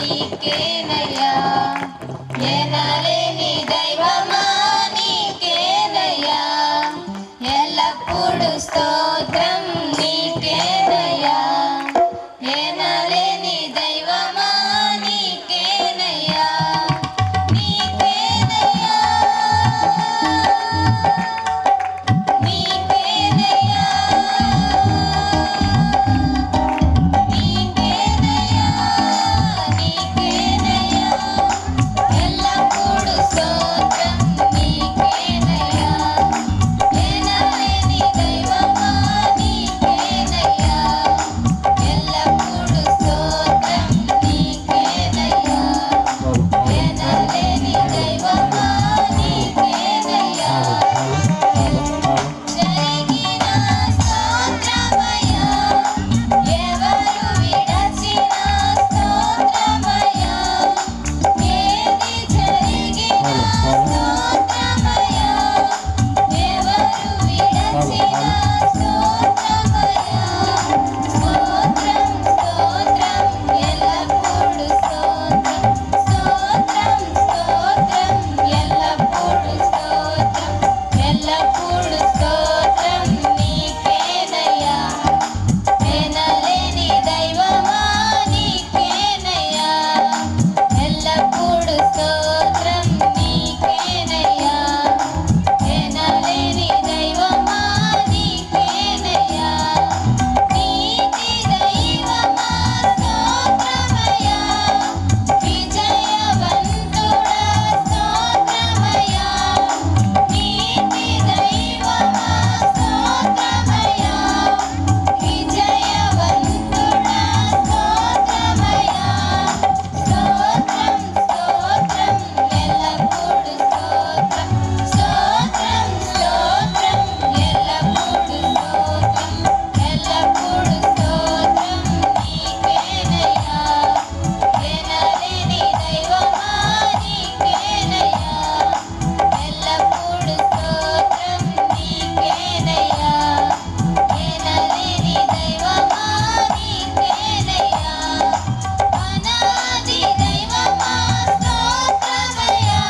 నీకేనయ్యా ఎనలేని దైవమా నీకేనయ్యా ఎల్లప్పుడు స్తోత్రం నీకేనయ్యా ఎనలేని దైవమా నీకేనయ్యా నీకేనయ్యా నీకేనయ్యా నీకేనయ్యా నీకేనయ్యా ఎల్లప్పుడు స్తోత్రం నీకేనయ్యా ఎనలేని దైవమా నీకేనయ్యా ఎల్లప్పుడు స్తోత్రం నీకేనయ్యా ఎనలేని దైవమా నీకేనయ్యా జరిగిన స్తోత్రమయ్యా ఎవరు విడచిన స్తోత్రమయ్యా ఏది జరిగిన స్తోత్రమయ్యా ఎవరు విడచిన స్తోత్రమయ్యా స్తోత్రం స్తోత్రం ఎల్లప్పుడు స్తోత్రం స్తోత్రం స్తోత్రం ఎల్లప్పుడు స్తోత్రం ఎల్లప్పుడు స్తోత్రం నీకేనయ్యా ఎనలేని దైవమా నీకేనయ్యా ఎల్లప్పుడు స్తోత్రం నీకేనయ్యా ఎనలేని దైవమా నీకేనయ్యా నీతి దైవమా స్తోత్రమయ్యా విజయవంతుడా స్తోత్రమయ్యా నీతి దైవమా స్తోత్రమయ్యా విజయవంతుడా స్తోత్రమయ్యా స్తోత్రం స్తోత్రం ఎల్లప్పుడు స్తోత్రం స్తోత్రం స్తోత్రం ఎల్లప్పుడు స్తోత్రం ఎల్లప్పుడు స్తోత్రం నీకేనయ్యా ఎనలేని దైవమా నీకేనయ్యా ఎల్లప్పుడు స్తోత్రం నీకేనయ్యా ఎనలేని దైవమా నీకేనయ్యా అనాది దైవమా స్తోత్రమయ్యా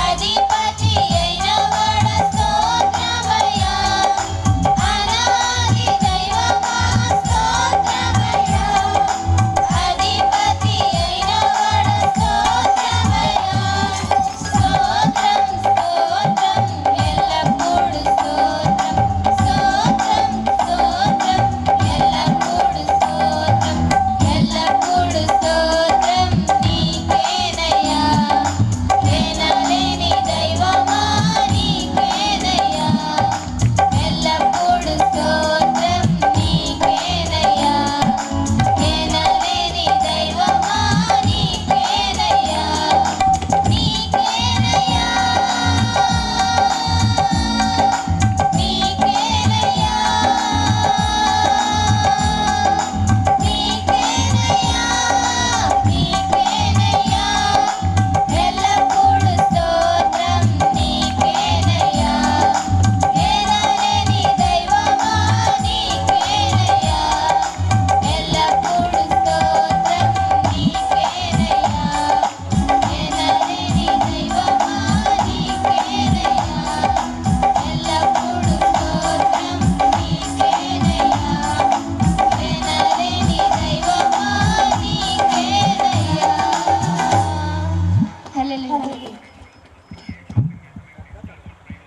అధిపతి అయిన వాడ స్తోత్రమయ్యా అనాది దైవమా స్తోత్రమయ్యా అధిపతి అయిన వాడ స్తోత్రమయ్యా స్తోత్రం స్తోత్రం ఎల్లప్పుడు స్తోత్రం స్తోత్రం స్తోత్రం ఎల్లప్పుడు స్తోత్రం ఎల్లప్పుడు స్తోత్రం నీకేనయ్యా ఎనలేని దైవమా నీకేనయ్యా ఎల్లప్పుడు స్తోత్రం నీకేనయ్యా ఎనలేని దైవమా నీకేనయ్యా నీకేనయ్యా నీకేనయ్యా నీకేనయ్యా నీకేనయ్యా ఎల్లప్పుడు స్తోత్రం నీకేనయ్యా ఎనలేని దైవమా నీకేనయ్యా ఎల్లప్పుడు స్తోత్రం నీకేనయ్యా ఎనలేని దైవమా నీకేనయ్యా ఎల్లప్పుడు స్తోత్రం నీకేనయ్యా ఎనలేని దైవమా నీకేనయ్యా హల్లెలూయా